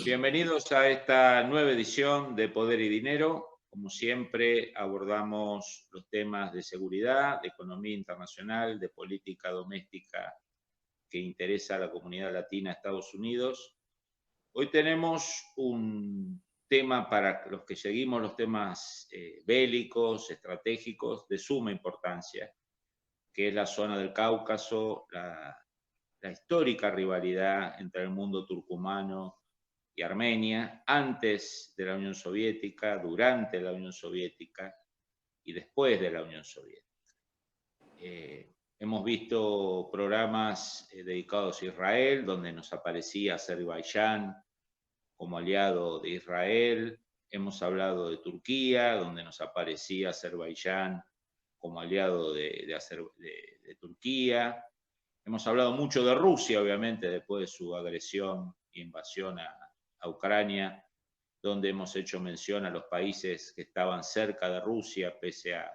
Bienvenidos a esta nueva edición de Poder y Dinero. Como siempre, abordamos los temas de seguridad, de economía internacional, de política doméstica que interesa a la comunidad latina, Estados Unidos. Hoy tenemos un tema para los que seguimos los temas bélicos, estratégicos, de suma importancia, que es la zona del Cáucaso, la histórica rivalidad entre el mundo turcomano y Armenia, antes de la Unión Soviética, durante la Unión Soviética y después de la Unión Soviética. Hemos visto programas dedicados a Israel, donde nos aparecía Azerbaiyán como aliado de Israel. Hemos hablado de Turquía, donde nos aparecía Azerbaiyán como aliado de Turquía. Hemos hablado mucho de Rusia, obviamente, después de su agresión e invasión a Ucrania, donde hemos hecho mención a los países que estaban cerca de Rusia, pese a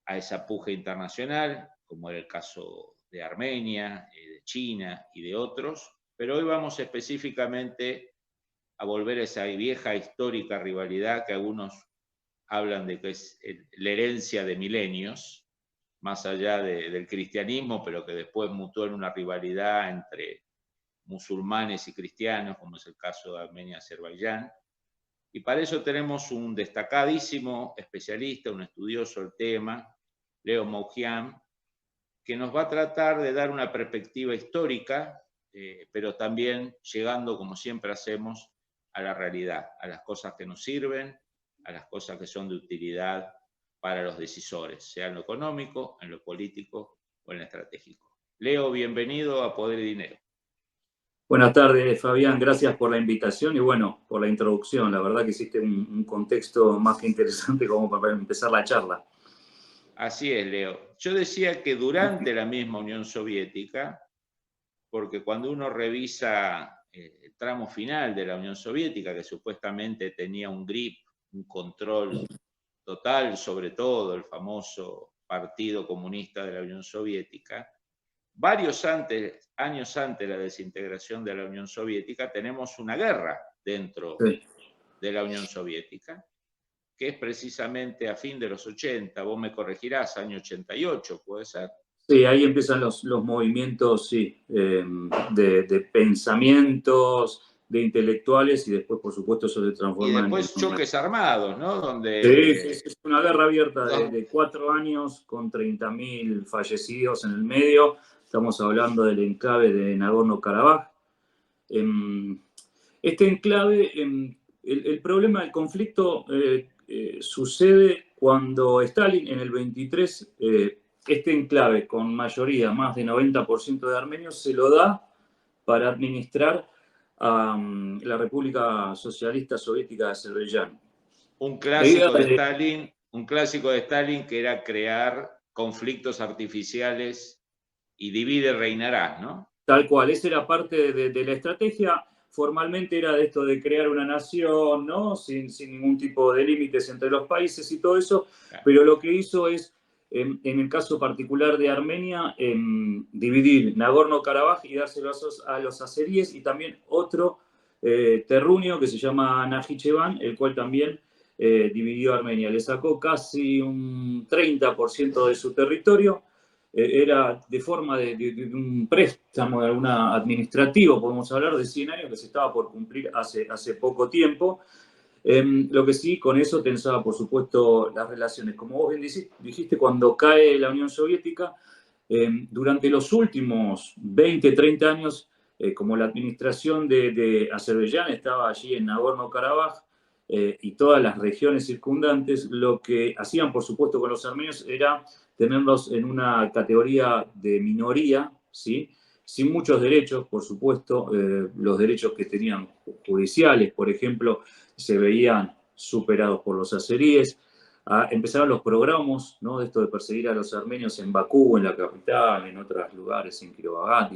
esa puja internacional, como era el caso de Armenia, de China y de otros. Pero hoy vamos específicamente a volver a esa vieja histórica rivalidad que algunos hablan de que es la herencia de milenios, más allá del cristianismo, pero que después mutó en una rivalidad entre musulmanes y cristianos, como es el caso de Armenia y Azerbaiyán. Y para eso tenemos un destacadísimo especialista, un estudioso del tema, Leo Mouhiam, que nos va a tratar de dar una perspectiva histórica, pero también llegando, como siempre hacemos, a la realidad, a las cosas que nos sirven, a las cosas que son de utilidad para los decisores, sea en lo económico, en lo político o en lo estratégico. Leo, bienvenido a Poder y Dinero. Buenas tardes, Fabián. Gracias por la invitación y bueno, por la introducción. La verdad que hiciste un contexto más que interesante como para empezar la charla. Así es, Leo. Yo decía que durante la misma Unión Soviética, porque cuando uno revisa el tramo final de la Unión Soviética, que supuestamente tenía un grip, un control total sobre todo el famoso Partido Comunista de la Unión Soviética, varios años antes de la desintegración de la Unión Soviética, tenemos una guerra dentro de la Unión Soviética, que es precisamente a fin de los 80, vos me corregirás, año 88, ¿puede ser? Sí, ahí empiezan los movimientos, sí, de pensamientos, de intelectuales y después, por supuesto, eso se transforma y después choques armados, ¿no? Sí, es una guerra abierta de 4 años con 30.000 fallecidos en el medio. Estamos hablando del enclave de Nagorno-Karabaj. Este enclave, el problema del conflicto sucede cuando Stalin en el 23, este enclave con mayoría, más de 90% de armenios, se lo da para administrar a la República Socialista Soviética de Azerbaiyán. Un clásico de Stalin que era crear conflictos artificiales y divide reinarás, ¿no? Tal cual, esa era parte de la estrategia. Formalmente era de esto de crear una nación, ¿no? Sin ningún tipo de límites entre los países y todo eso, claro. Pero lo que hizo es, en el caso particular de Armenia, dividir Nagorno-Karabaj y dárselo a los azeríes y también otro terruño que se llama Najicheván, el cual también dividió Armenia. Le sacó casi un 30% de su territorio. Era de forma de un préstamo administrativo, podemos hablar de 100 años que se estaba por cumplir hace poco tiempo. Lo que sí, con eso tensaba, por supuesto, las relaciones. Como vos bien dijiste, cuando cae la Unión Soviética, durante los últimos 20, 30 años, como la administración de Azerbaiyán estaba allí en Nagorno-Karabaj y todas las regiones circundantes, lo que hacían, por supuesto, con los armenios era tenerlos en una categoría de minoría, ¿sí? Sin muchos derechos, por supuesto. Los derechos que tenían judiciales, por ejemplo, se veían superados por los azeríes. Empezaron los programas, ¿no? De esto de perseguir a los armenios en Bakú, en la capital, en otros lugares, en Kirovagat,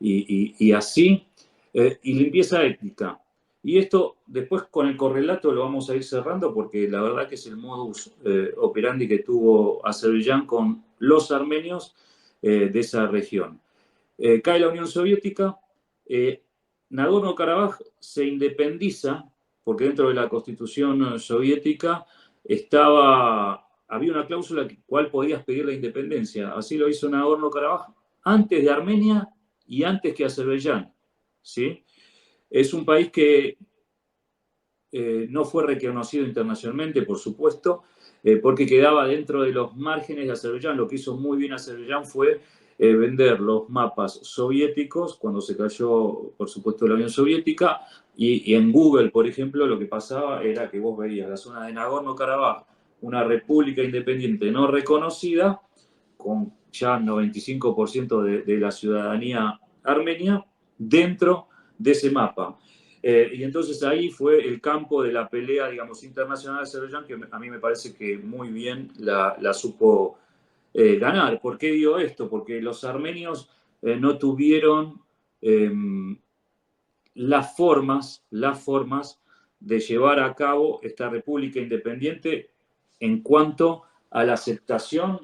y así, y limpieza étnica. Y esto después con el correlato lo vamos a ir cerrando porque la verdad que es el modus operandi que tuvo Azerbaiyán con los armenios de esa región. Cae la Unión Soviética, Nagorno-Karabaj se independiza porque dentro de la constitución soviética había una cláusula que cual podías pedir la independencia. Así lo hizo Nagorno-Karabaj antes de Armenia y antes que Azerbaiyán, ¿sí? Es un país que no fue reconocido internacionalmente, por supuesto, porque quedaba dentro de los márgenes de Azerbaiyán. Lo que hizo muy bien Azerbaiyán fue vender los mapas soviéticos cuando se cayó, por supuesto, la Unión Soviética, y en Google, por ejemplo, lo que pasaba era que vos veías la zona de Nagorno-Karabaj, una república independiente no reconocida, con ya 95% de la ciudadanía armenia dentro de ese mapa. Y entonces ahí fue el campo de la pelea, digamos, internacional de Azerbaiyán, que a mí me parece que muy bien la supo ganar. ¿Por qué digo esto? Porque los armenios no tuvieron eh, las formas de llevar a cabo esta república independiente en cuanto a la aceptación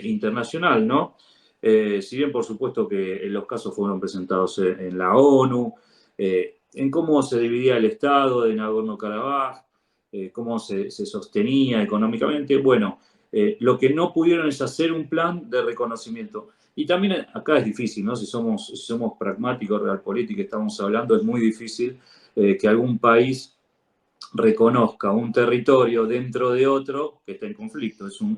internacional, ¿no? Si bien, por supuesto, que los casos fueron presentados en la ONU, en cómo se dividía el Estado de Nagorno-Karabaj, cómo se sostenía económicamente. Bueno, lo que no pudieron es hacer un plan de reconocimiento. Y también acá es difícil, ¿no? Si somos pragmáticos, realpolitik, estamos hablando, es muy difícil que algún país reconozca un territorio dentro de otro que está en conflicto. Es un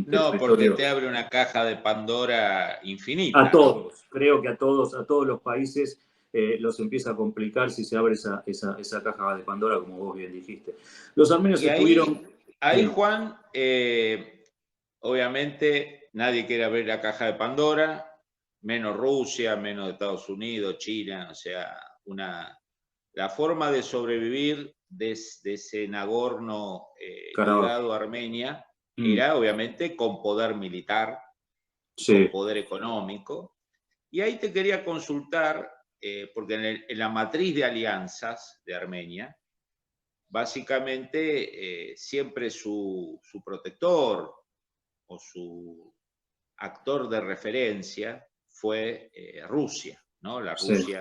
No, porque territorio te abre una caja de Pandora a infinita, ¿no? todos. Creo que a todos los países los empieza a complicar si se abre esa caja de Pandora, como vos bien dijiste. Los armenios Y estuvieron... ahí Sí, Juan, obviamente nadie quiere abrir la caja de Pandora, menos Rusia, menos Estados Unidos, China, o sea, la forma de sobrevivir de ese Nagorno Karabaj. ligado a Armenia Mm, era obviamente con poder militar y con sí, poder económico. Y ahí te quería consultar, porque en la matriz de alianzas de Armenia, básicamente siempre su protector o su actor de referencia fue Rusia, ¿no? sí.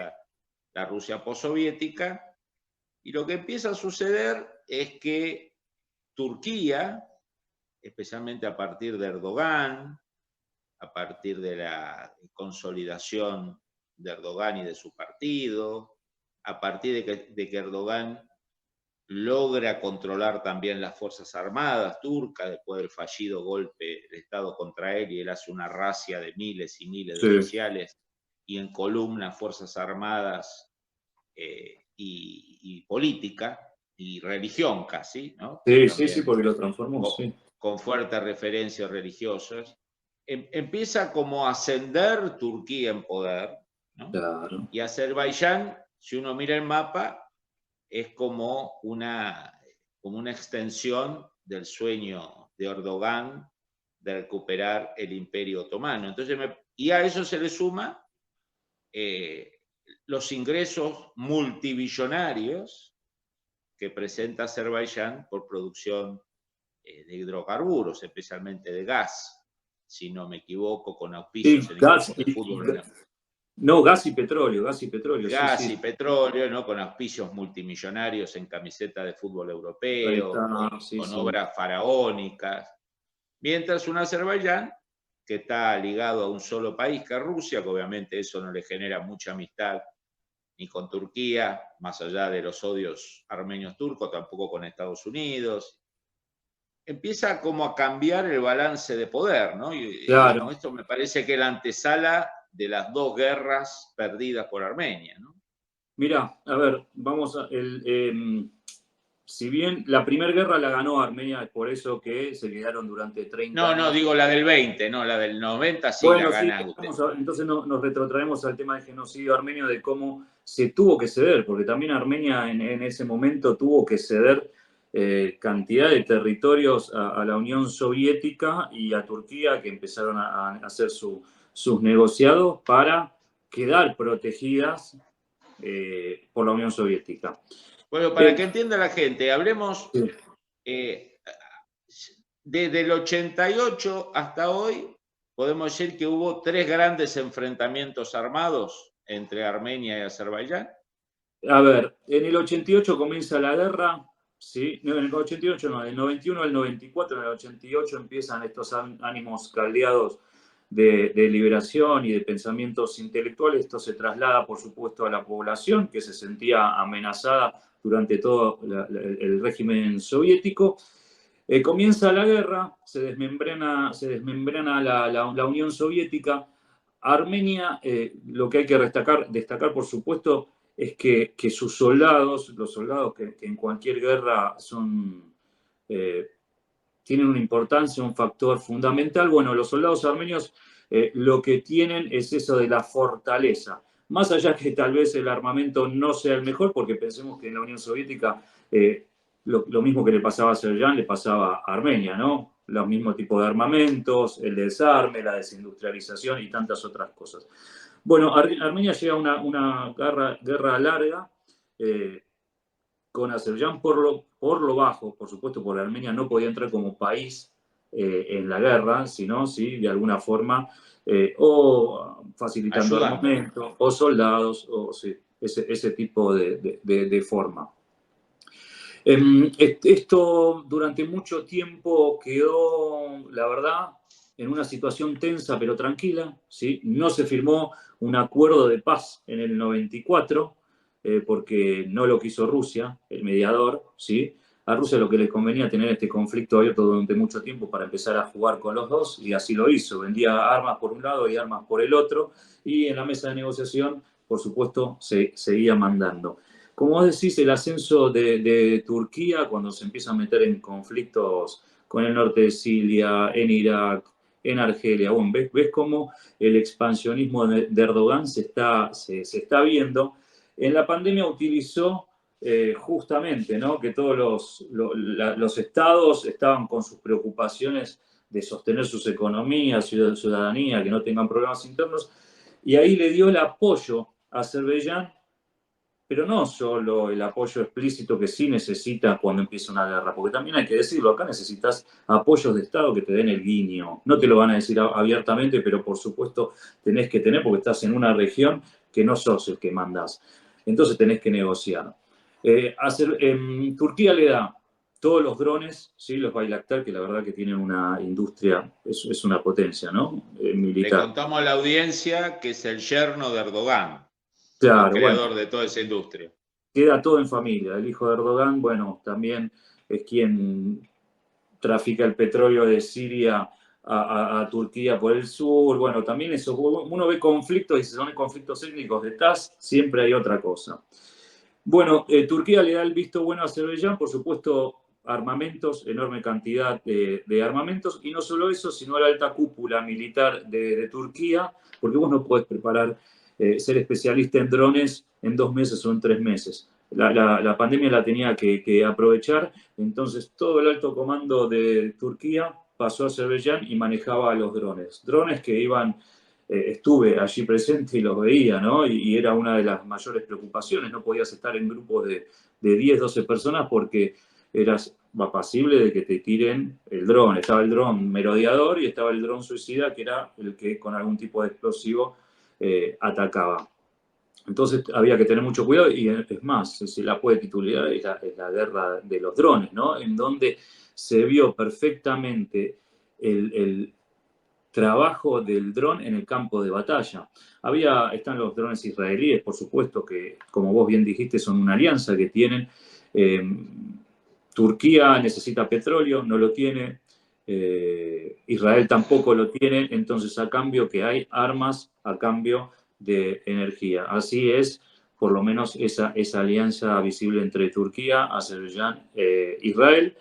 La Rusia postsoviética. Y lo que empieza a suceder es que Turquía, especialmente a partir de Erdogan, a partir de la consolidación de Erdogan y de su partido, a partir de que Erdogan logra controlar también las Fuerzas Armadas turcas después del fallido golpe de Estado contra él, y él hace una racia de miles y miles de Sí, oficiales y en columna Fuerzas Armadas y política y religión casi, ¿no? Porque sí, sí, sí, también porque lo transformó, con, sí. con fuertes referencias religiosas, empieza como a ascender Turquía en poder, ¿no? Claro. Y Azerbaiyán, si uno mira el mapa, es como una extensión del sueño de Erdogan de recuperar el imperio otomano. Entonces, y a eso se le suma los ingresos multibillonarios que presenta Azerbaiyán por producción de hidrocarburos, especialmente de gas, si no me equivoco, con Sí, auspicios en equipos de fútbol. no, gas y petróleo, sí, Gas sí. y petróleo, ¿no? Con auspicios multimillonarios en camiseta de fútbol Ahí europeo, está, sí, con sí. obras faraónicas. Mientras un Azerbaiyán que está ligado a un solo país, que es Rusia, que obviamente eso no le genera mucha amistad ni con Turquía, más allá de los odios armenios turcos, tampoco con Estados Unidos. Empieza como a cambiar el balance de poder, ¿no? Y Claro. digamos, esto me parece que es la antesala de las dos guerras perdidas por Armenia, ¿no? Mira, a ver, si bien la primera guerra la ganó Armenia, es por eso que se quedaron durante 30 No, no, años. digo la del 20, no, la del 90 sí la Bueno, sí, gana usted. entonces nos retrotraemos al tema del genocidio armenio, de cómo se tuvo que ceder, porque también Armenia en ese momento tuvo que ceder cantidad de territorios a la Unión Soviética y a Turquía, que empezaron a hacer sus negociados para quedar protegidas por la Unión Soviética. Bueno, para Eh, que entienda la gente, hablemos sí. eh, desde el 88 hasta hoy, podemos decir que hubo tres grandes enfrentamientos armados entre Armenia y Azerbaiyán. A ver, en el 88 comienza la guerra, ¿sí? No, en el 88 no, del 91 al 94, en el 88 empiezan estos ánimos caldeados de liberación y de pensamientos intelectuales. Esto se traslada, por supuesto, a la población que se sentía amenazada durante todo el régimen soviético. Comienza la guerra, se desmembrana la Unión Soviética. Armenia, lo que hay que destacar, por supuesto, es que sus soldados, los soldados que en cualquier guerra son, tienen una importancia, un factor fundamental. Bueno, los soldados armenios lo que tienen es eso de la fortaleza. Más allá que tal vez el armamento no sea el mejor, porque pensemos que en la Unión Soviética lo mismo que le pasaba a Azerbaiyán le pasaba a Armenia, ¿no? Los mismos tipos de armamentos, el desarme, la desindustrialización y tantas otras cosas. Bueno, Armenia llega a una guerra larga con Azerbaiyán por lo bajo, por supuesto, porque Armenia no podía entrar como país en la guerra, sino, sí, de alguna forma, o facilitando Ayudando. armamento, o soldados, o sí, ese tipo de forma. Esto durante mucho tiempo quedó, la verdad, en una situación tensa pero tranquila, ¿sí? No se firmó un acuerdo de paz en el 94, porque no lo quiso Rusia, el mediador, ¿sí? A Rusia lo que le convenía tener este conflicto abierto durante mucho tiempo para empezar a jugar con los dos, y así lo hizo. Vendía armas por un lado y armas por el otro, y en la mesa de negociación, por supuesto, se seguía mandando. Como vos decís, el ascenso de Turquía, cuando se empieza a meter en conflictos con el norte de Siria, en Irak, en Argelia, bueno, ves cómo el expansionismo de Erdogan se está viendo. En la pandemia utilizó justamente, ¿no?, que todos los estados estaban con sus preocupaciones de sostener sus economías, ciudadanía, que no tengan problemas internos, y ahí le dio el apoyo a Azerbaiyán, pero no solo el apoyo explícito que sí necesita cuando empieza una guerra, porque también hay que decirlo, acá necesitas apoyos de Estado que te den el guiño. No te lo van a decir abiertamente, pero por supuesto tenés que tener, porque estás en una región que no sos el que mandás. Entonces tenés que negociar. Turquía le da todos los drones, ¿sí?, los Bayraktar, que la verdad que tienen una industria, es una potencia, ¿no? Le Militar. contamos a la audiencia que es el yerno de Erdogan, el Claro, bueno, creador de toda esa industria. queda todo en familia. El hijo de Erdogan, bueno, también es quien trafica el petróleo de Siria a Turquía por el sur. Bueno, también eso, uno ve conflictos y si son conflictos étnicos detrás, siempre hay otra cosa. Bueno, Turquía le da el visto bueno a Azerbaiyán, por supuesto, armamentos, enorme cantidad de armamentos, y no solo eso, sino la alta cúpula militar de Turquía, porque vos no podés preparar, ser especialista en drones en 2 meses o en 3 meses. La pandemia la tenía que aprovechar, entonces todo el alto comando de Turquía pasó a Azerbaiyán y manejaba los drones. Drones que iban, estuve allí presente y los veía, ¿no? Y era una de las mayores preocupaciones. No podías estar en grupos de 10, 12 personas porque eras pasible de que te tiren el dron. Estaba el dron merodeador y estaba el dron suicida, que era el que con algún tipo de explosivo atacaba. Entonces había que tener mucho cuidado y es más, se la puede titular es la guerra de los drones, ¿no? En donde se vio perfectamente el trabajo del dron en el campo de batalla. Están los drones israelíes, por supuesto, que como vos bien dijiste, son una alianza que tienen. Eh, Turquía necesita petróleo, no lo tiene. Israel tampoco lo tiene, entonces a cambio que hay armas, a cambio de energía. Así es, por lo menos esa alianza visible entre Turquía, Azerbaiyán, Israel.